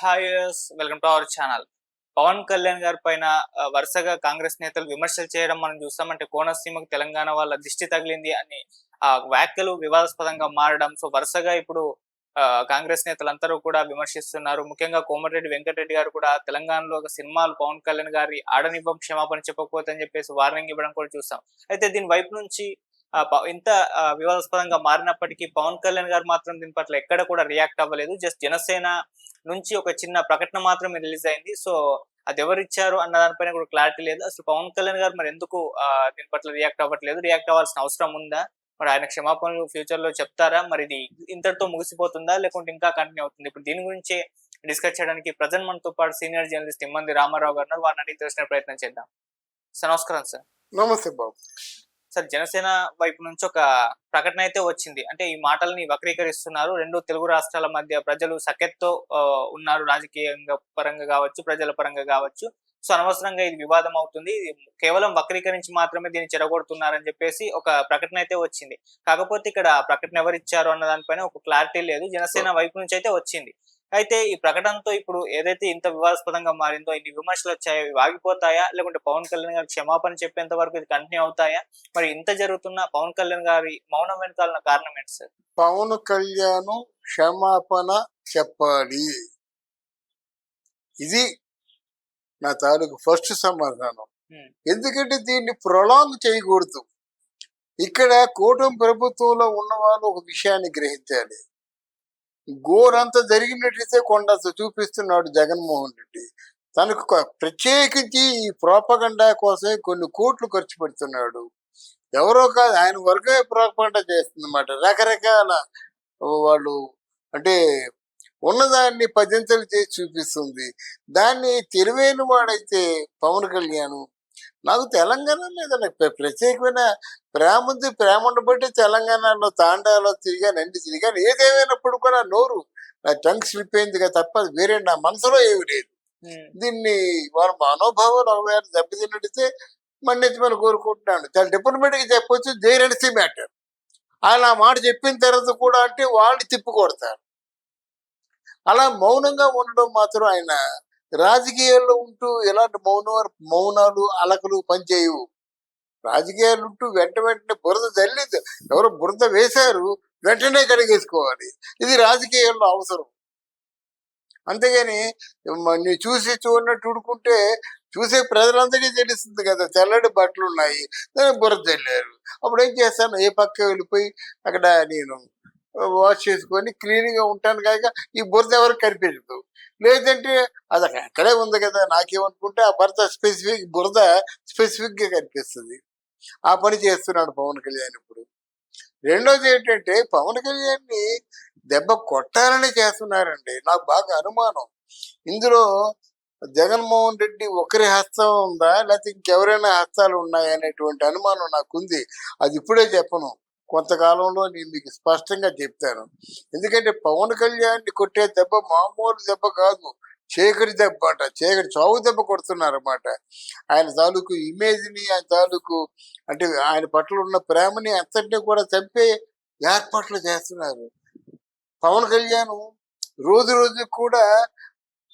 Hi welcome to our channel. Pawan Kalyan గారి పైన వరుసగా కాంగ్రెస్ నేతలు విమర్శలు చేయడం మనం చూస్తాం. అంటే కోనసీమకు తెలంగాణ వాళ్ళ దిష్టి తగిలింది అని వ్యాఖ్యలు వివాదాస్పదంగా మారడం. సో వరుసగా ఇప్పుడు కాంగ్రెస్ నేతలందరూ కూడా విమర్శిస్తున్నారు. ముఖ్యంగా కోమటిరెడ్డి వెంకటరెడ్డి గారు కూడా తెలంగాణలో ఒక సినిమాలు పవన్ కళ్యాణ్ గారి ఆడనివ్వం క్షమాపణ చెప్పకపోతే అని చెప్పేసి వార్నింగ్ ఇవ్వడం కూడా చూస్తాం. అయితే దీని వైపు నుంచి ఇంత వివాదాస్పదంగా మారినప్పటికీ పవన్ కళ్యాణ్ గారు మాత్రం దీని పట్ల ఎక్కడ కూడా రియాక్ట్ అవ్వలేదు. జస్ట్ జనసేన నుంచి ఒక చిన్న ప్రకటన మాత్రమే రిలీజ్ అయింది. సో అది ఎవరిచ్చారు అన్న దానిపైన కూడా క్లారిటీ లేదు. అసలు పవన్ కళ్యాణ్ గారు మరి ఎందుకు దీని పట్ల రియాక్ట్ అవ్వట్లేదు? రియాక్ట్ అవ్వాల్సిన అవసరం ఉందా? మరి ఆయన క్షమాపణలు ఫ్యూచర్ లో చెప్తారా? మరి ఇది ఇంతటితో ముగిసిపోతుందా లేకుంటే ఇంకా కంటిన్యూ అవుతుంది? ఇప్పుడు దీని గురించి డిస్కస్ చేయడానికి ప్రజెంట్ మనతో పాటు సీనియర్ జర్నలిస్ట్ ఇమ్మంది రామారావు గారు వారిని అడిగి తెలిసిన ప్రయత్నం చేద్దాం. సార్ నమస్కారం సార్. నమస్తే బాబు. సార్ జనసేన వైపు నుంచి ఒక ప్రకటన అయితే వచ్చింది. అంటే ఈ మాటల్ని వక్రీకరిస్తున్నారు. రెండు తెలుగు రాష్ట్రాల మధ్య ప్రజలు సఖ్యతతో ఉన్నారు, రాజకీయంగా పరంగా కావచ్చు, ప్రజల పరంగా కావచ్చు. సో అనవసరంగా ఇది వివాదం అవుతుంది, కేవలం వక్రీకరించి మాత్రమే దీన్ని చెడగొడుతున్నారని చెప్పేసి ఒక ప్రకటన అయితే వచ్చింది. కాకపోతే ఇక్కడ ప్రకటన ఎవరిచ్చారు అన్న దానిపైన ఒక క్లారిటీ లేదు. జనసేన వైపు నుంచి అయితే వచ్చింది. అయితే ఈ ప్రకటనతో ఇప్పుడు ఏదైతే ఇంత వివాదాస్పదంగా మారిందో, ఇన్ని విమర్శలు వచ్చాయో ఇవి ఆగిపోతాయా? లేకుంటే పవన్ కళ్యాణ్ గారు క్షమాపణ చెప్పేంత వరకు ఇది కంటిన్యూ అవుతాయా? మరి ఇంత జరుగుతున్న పవన్ కళ్యాణ్ గారి మౌనం వెనకాల కారణం ఏంటి సార్? పవన్ కళ్యాణ్ క్షమాపణ చెప్పాలి, ఇది నా తాలూకు ఫస్ట్ సమాధానం. ఎందుకంటే దీన్ని ప్రొలాంగ్ చేయకూడదు. ఇక్కడ కూటమి ప్రభుత్వంలో ఉన్న వాళ్ళు ఒక విషయాన్ని గ్రహించాలి. గోరంతా జరిగినట్లయితే కొండంత చూపిస్తున్నాడు జగన్మోహన్ రెడ్డి. తనకు ప్రత్యేకించి ఈ ప్రోపగండా కోసమే కొన్ని కోట్లు ఖర్చు పెడుతున్నాడు. ఎవరో కాదు, ఆయన వర్గమే ప్రోపగండా చేస్తుందన్నమాట. రకరకాల వాళ్ళు అంటే ఉన్నదాన్ని పదింతలు చేసి చూపిస్తుంది. దాన్ని తెలివైన వాడైతే పవన్ కళ్యాణ్, నాకు తెలంగాణ మీద ప్రత్యేకమైన ప్రేమ ఉంది, ప్రేమ ఉండబట్టి తెలంగాణలో తాండాలో తిరిగాను, అన్ని తిరిగాను. ఏదేమైనప్పుడు కూడా నోరు నా టంగ్ స్లిప్ అయింది కదా, తప్ప వేరే నా మనసులో ఏమి లేదు. దీన్ని వాళ్ళ మనోభావాలు అవగాహన దెబ్బతిన్నట్టే మన్నించమని కోరుకుంటున్నాను. చాలా డిప్లొమాటిక్గా చెప్పొచ్చు, జైరన్సీ మ్యాటర్. ఆయన ఆ మాట చెప్పిన తర్వాత కూడా అంటే వాళ్ళు తిప్పికొడతారు. అలా మౌనంగా ఉండడం మాత్రం ఆయన రాజకీయాల్లో ఉంటూ ఎలాంటి మౌనాలు అలకలు పనిచేయవు. రాజకీయాలు ఉంటూ వెంటనే బురద జల్లింది, ఎవరో బురద వేశారు వెంటనే కడిగేసుకోవాలి. ఇది రాజకీయాల్లో అవసరం. అంతేగాని నీ చూసి చూడనట్టు ఉడుకుంటే చూసే ప్రజలందరికీ తెలుస్తుంది కదా, తెల్లటి బట్టలు ఉన్నాయి, బురద జల్లారు. అప్పుడు ఏం చేస్తాను, ఏ పక్క వెళ్ళిపోయి అక్కడ నేను వాష్ చేసుకొని క్లీన్గా ఉంటాను కాక ఈ బురద ఎవరికి కనిపించదు. లేదంటే అది అక్కడే ఉంది కదా, నాకేమనుకుంటే ఆ బురద స్పెసిఫిక్గా కనిపిస్తుంది. ఆ పని చేస్తున్నాడు పవన్ కళ్యాణ్ ఇప్పుడు. రెండోది ఏంటంటే పవన్ కళ్యాణ్ని దెబ్బ కొట్టాలని చేస్తున్నారండి. నాకు బాగా అనుమానం ఇందులో జగన్మోహన్ రెడ్డి ఒకరి హస్తం ఉందా లేకపోతే ఇంకెవరైనా హస్తాలు ఉన్నాయా అనేటువంటి అనుమానం నాకుంది. అది ఇప్పుడే చెప్పను, కొంతకాలంలో నేను మీకు స్పష్టంగా చెప్తాను. ఎందుకంటే పవన్ కళ్యాణ్ని కొట్టే దెబ్బ మామూలు దెబ్బ కాదు, చీకటి దెబ్బ అంట. చీకటి చావు దెబ్బ కొడుతున్నారన్నమాట. ఆయన తాలూకు ఇమేజ్ని, ఆయన తాలూకు అంటే ఆయన పట్ల ఉన్న ప్రేమని అంతటినీ కూడా చంపే ఏర్పాట్లు చేస్తున్నారు. పవన్ కళ్యాణ్ రోజు రోజుకి కూడా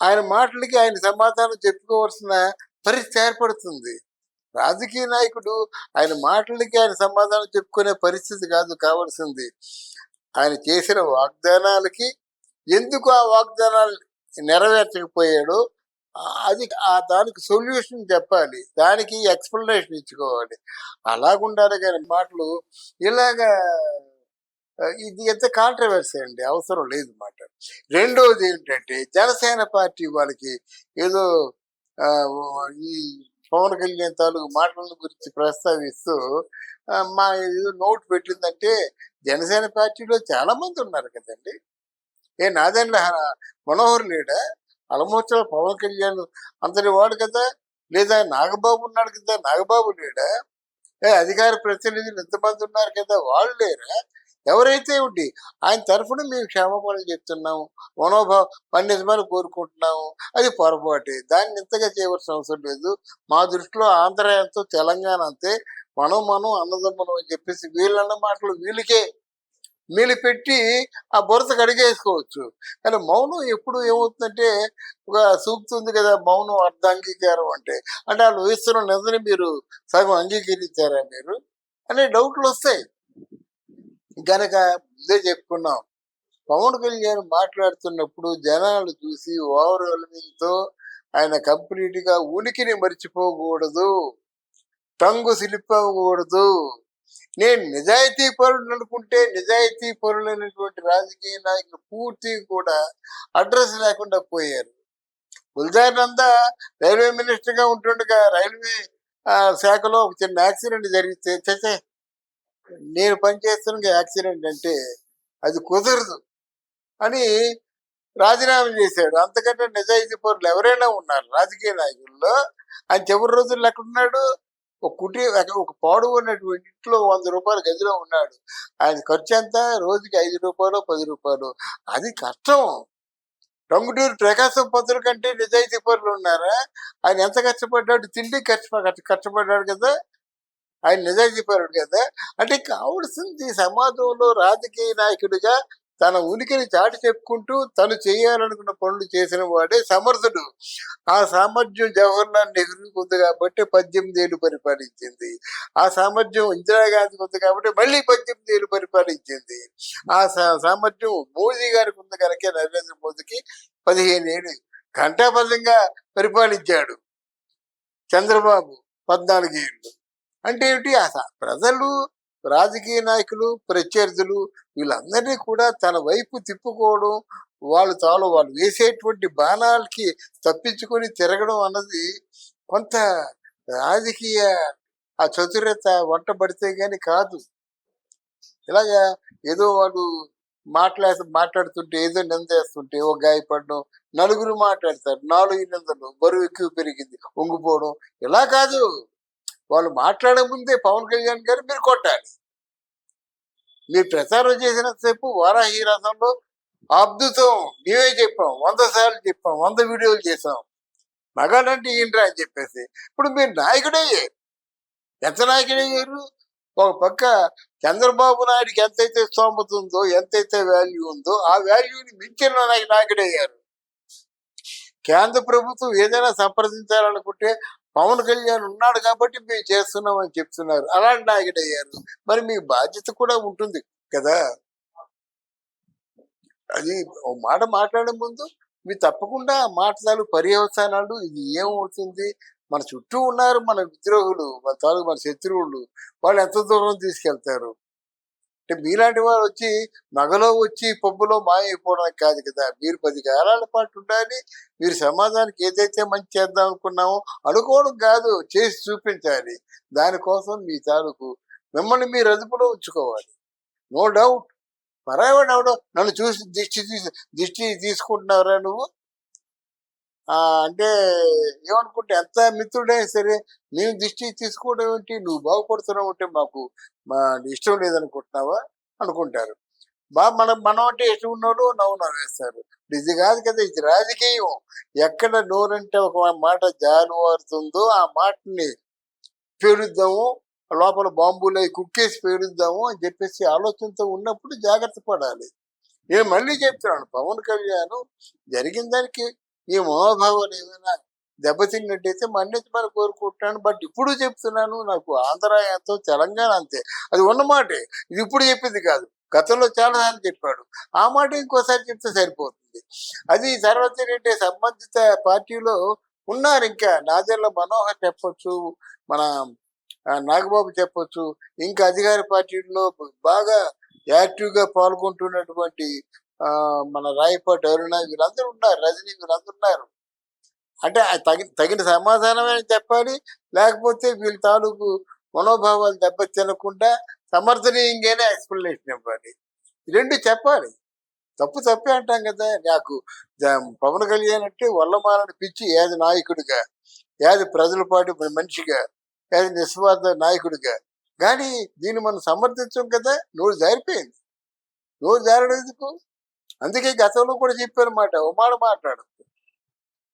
ఆయన మాటలకి ఆయన సమాధానం చెప్పుకోవాల్సిన పరిస్థితి ఏర్పడుతుంది. రాజకీయ నాయకుడు ఆయన మాటలకి ఆయన సమాధానం చెప్పుకునే పరిస్థితి కాదు కావాల్సింది. ఆయన చేసిన వాగ్దానాలకి ఎందుకు ఆ వాగ్దానాలు నెరవేర్చకపోయాడో అది దానికి సొల్యూషన్ చెప్పాలి, దానికి ఎక్స్ప్లెనేషన్ ఇచ్చుకోవాలి. అలాగుండాలి కానీ మాటలు ఇలాగా ఇది ఎంత కాంట్రవర్సీ అండి, అవసరం లేదు మాట. రెండోది ఏంటంటే జనసేన పార్టీ వాళ్ళకి ఏదో ఈ పవన్ కళ్యాణ్ తాలూకు మాటల గురించి ప్రస్తావిస్తూ మా ఏదో నోట్ పెట్టిందంటే జనసేన పార్టీలో చాలా మంది ఉన్నారు కదండి. నాదెండ్ల మనోహర్ లేడా? ఆల్మోస్ట్ పవన్ కళ్యాణ్ అంతటి వాడు కదా. లేదా నాగబాబు ఉన్నాడు కదా, నాగబాబు లేడా? అధికార ప్రతినిధులు ఎంతమంది ఉన్నారు కదా, వాళ్ళు లేరా? ఎవరైతే ఉండి ఆయన తరఫున మేము క్షమాపణలు చెప్తున్నాము, మన్నిజమని కోరుకుంటున్నాము. అది పొరపాటే, దాన్ని ఇంతగా చేయవలసిన అవసరం లేదు. మా దృష్టిలో ఆంధ్ర ఎంతో తెలంగాణ అంతే, మనం అన్నదమ్ములం అని చెప్పేసి వీళ్ళన్న మాటలు వీళ్ళకే మెలిపెట్టి ఆ బురద కడిగేసుకోవచ్చు. కానీ మౌనం ఎప్పుడు ఏమవుతుందంటే ఒక సూక్తి ఉంది కదా, మౌనం అర్ధాంగీకారం అంటే. అంటే వాళ్ళు వేస్తున్న నిందని మీరు సగం అంగీకరించారా మీరు అనే డౌట్లు వస్తాయి. గనక ముందే చెప్పుకున్నాం, పవన్ కళ్యాణ్ మాట్లాడుతున్నప్పుడు జనాలు చూసి ఓవర్ తో ఆయన కంప్లీట్ గా ఉనికిని మర్చిపోకూడదు, టంగు స్లిప్ అవ్వకూడదు. నేను నిజాయితీ పరుడు అనుకుంటే నిజాయితీ పరులైనటువంటి రాజకీయ నాయకులు పూర్తి కూడా అడ్రస్ లేకుండా పోయారు. గుల్జార్ రైల్వే మినిస్టర్ గా ఉంటుండగా రైల్వే శాఖలో ఒక చిన్న యాక్సిడెంట్ జరిగితే చచ్చే నేను పనిచేస్తున్న యాక్సిడెంట్ అంటే అది కుదరదు అని రాజీనామా చేశాడు. అంతకంటే నిజాయితీ పరులు ఎవరైనా ఉన్నారు రాజకీయ నాయకుల్లో? ఆయన చివరి రోజుల్లో ఎక్కడున్నాడు? ఒక పాడు ఉన్నటువంటి ఇంట్లో 100 రూపాయల గదిలో ఉన్నాడు. ఆయన ఖర్చు ఎంత? రోజుకి 5 రూపాయలు 10 రూపాయలు. అది కష్టం. టంగుటూరి ప్రకాశం పంతుల కంటే నిజాయితీ పరులు ఉన్నారా? ఆయన ఎంత కష్టపడ్డాడు? తిండి కష్టపడ్డాడు కదా, ఆయన నిజాయితీ పరుడు కదా. అంటే కావలసింది సమాజంలో రాజకీయ నాయకుడిగా తన ఉనికిని చాటి చెప్పుకుంటూ తను చేయాలనుకున్న పనులు చేసిన వాడే సమర్థుడు. ఆ సామర్థ్యం జవహర్లాల్ నెహ్రూకి ఉంది కాబట్టి 18 ఏళ్ళు పరిపాలించింది. ఆ సామర్థ్యం ఇందిరాగాంధీకి ఉంది కాబట్టి మళ్ళీ 18 ఏళ్ళు పరిపాలించింది. ఆ సామర్థ్యం మోదీ గారికి ఉంది కనుక నరేంద్ర మోదీకి 15 ఏళ్ళు ఘంటాపథంగా పరిపాలించాడు. చంద్రబాబు 14 ఏళ్ళు. అంటే ఏమిటి? ప్రజలు, రాజకీయ నాయకులు, ప్రత్యర్థులు వీళ్ళందరినీ కూడా తన వైపు తిప్పుకోవడం, వాళ్ళు వేసేటువంటి బాణాలకి తప్పించుకొని తిరగడం అన్నది కొంత రాజకీయ ఆ చతురత వంటబడితే గాని కాదు. ఇలాగా ఏదో వాడు మాట్లాడుతుంటే ఏదో నిందేస్తుంటే ఒక గాయపడడం, నలుగురు మాట్లాడతారు 4 నిందలు, బరువు ఎక్కువ పెరిగింది వంగిపోవడం. ఇలా కాదు. వాళ్ళు మాట్లాడే ముందే పవన్ కళ్యాణ్ గారు మీరు కొట్టాలి. మీరు ప్రచారం చేసినంతసేపు వారాహి రథంలో అద్భుతం మేమే చెప్పాం, 100 సార్లు చెప్పాం, 100 వీడియోలు చేసాం, మగాడంటే ఏంట్రా అని చెప్పేసి. ఇప్పుడు మీరు నాయకుడయ్యారు. ఎంత నాయకుడయ్యారు? ఒక పక్క చంద్రబాబు నాయుడికి ఎంతైతే స్తోమత ఉందో, ఎంతైతే వాల్యూ ఉందో ఆ వాల్యూని మించిన నాయకుడయ్యారు. కేంద్ర ప్రభుత్వం ఏదైనా సంప్రదించాలనుకుంటే పవన్ కళ్యాణ్ ఉన్నాడు కాబట్టి మేము చేస్తున్నామని చెప్తున్నారు. అలాంటి నాయకుడు అయ్యారు. మరి మీకు బాధ్యత కూడా ఉంటుంది కదా. అది ఒక మాట మాట్లాడే ముందు మీరు తప్పకుండా మాటలు పర్యవసానాలు ఇది ఏమవుతుంది, మన చుట్టూ ఉన్నారు మన విద్రోహులు, మన శత్రువులు, వాళ్ళు ఎంత దూరం తీసుకెళ్తారు. అంటే మీలాంటి వారు వచ్చి నగలో వచ్చి పబ్బులో మాయైపోవడానికి కాదు కదా. మీరు 10 కాలాల పాటు ఉండాలి. మీరు సమాజానికి ఏదైతే మంచి చేద్దాం అనుకున్నామో అనుకోవడం కాదు, చేసి చూపించాలి. దానికోసం మీ తాలూకు మిమ్మల్ని మీరు అదుపులో ఉంచుకోవాలి. No doubt. పరాయవాడు ఎవడో నన్ను చూసి దిష్టి తీసుకుంటున్నారా నువ్వు అంటే ఏమనుకుంటే ఎంత మిత్రుడైనా సరే మేము దిష్టి తీసుకోవడం ఏంటి, నువ్వు బాగుపడుతున్నావు అంటే మాకు ఇష్టం లేదనుకుంటున్నావా అనుకుంటారు. మనం అంటే ఇష్టం ఉన్నోళ్ళు నవ్వు వేస్తారు. ఇది కాదు కదా, ఇది రాజకీయం. ఎక్కడ నోరంటే ఒక మాట జారువారుతుందో ఆ మాటని పేరుద్దాము, లోపల బాంబులు కుక్కేసి పేరుద్దాము అని చెప్పేసి ఆలోచనతో ఉన్నప్పుడు జాగ్రత్త పడాలి. నేను మళ్ళీ చెప్తున్నాను, పవన్ కళ్యాణ్ జరిగిన దానికి ఈ మనోభావాలు ఏమైనా దెబ్బతిన్నట్టయితే మన్నిటి మరి కోరుకుంటున్నాను. బట్ ఇప్పుడు చెప్తున్నాను, నాకు ఆంధ్ర ఎంతో, తెలంగాణ అంతే. అది ఉన్నమాటే, ఇది ఇప్పుడు చెప్పింది కాదు, గతంలో చాలాసార్లు చెప్పాడు. ఆ మాట ఇంకోసారి చెప్తే సరిపోతుంది. అది తర్వాత ఏంటంటే సంబంధిత పార్టీలో ఉన్నారు, ఇంకా నాదెళ్ల మనోహర్ చెప్పొచ్చు, మన నాగబాబు చెప్పొచ్చు, ఇంకా అధికార పార్టీల్లో బాగా యాక్టివ్గా పాల్గొంటున్నటువంటి మన రాయపాటి అరుణ వీళ్ళందరూ ఉన్నారు, రజనీ వీళ్ళందరూ ఉన్నారు. అంటే తగిన సమాధానమే చెప్పాలి, లేకపోతే వీళ్ళ తాలూకు మనోభావాలు దెబ్బతినకుండా సమర్థనీయంగానే ఎక్స్ప్లెనేషన్ ఇవ్వాలి. రెండు చెప్పాలి. తప్పే అంటాం కదా. నాకు పవన్ కళ్యాణ్ అంటే వల్లమాలని పిచ్చి, ఏది నాయకుడిగా, ఏది ప్రజల పాటు మనిషిగా, ఏది నిస్వార్థ నాయకుడిగా. కానీ దీన్ని మనం సమర్థించాం కదా. నోరు జారిపోయింది. నోరు జారడం ఎందుకు? అందుకే గతంలో కూడా చెప్పారన్నమాట, ఓ మాట మాట్లాడు,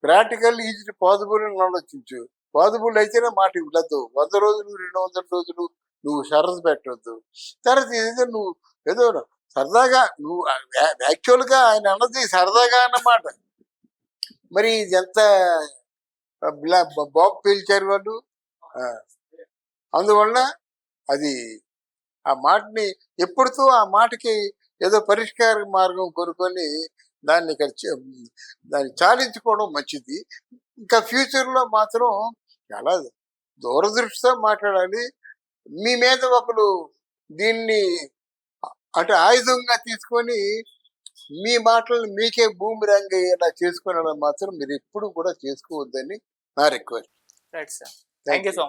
ప్రాక్టికల్ ఈజీ పాజిబుల్ అని ఆలోచించు. పాజిబుల్ అయితేనే మాట ఇవ్వద్దు. 100 రోజులు 200 రోజులు నువ్వు షరతు పెట్టవద్దు. తర్వాత ఏదో నువ్వు ఏదో సరదాగా నువ్వు యాక్చువల్గా ఆయన అన్నది సరదాగా అన్నమాట. మరి ఇది ఎంత బాంబు పేల్చారు వాళ్ళు. ఆ, అందువల్ల అది ఆ మాటని ఎప్పుడుతో ఆ మాటకి ఏదో పరిష్కార మార్గం కొనుక్కొని దాన్ని ఇక్కడ దాన్ని చాలించుకోవడం మంచిది. ఇంకా ఫ్యూచర్లో మాత్రం చాలా దూరదృష్టితో మాట్లాడాలి. మీ మీద ఒకరు దీన్ని అంటే ఆయుధంగా తీసుకొని మీ మాటలను మీకే బూమిరాంగ్ అయ్యేలా చేసుకునడం మాత్రం మీరు ఎప్పుడు కూడా చేసుకోవద్దని నా request. Right sir. Thank thank you you. So much.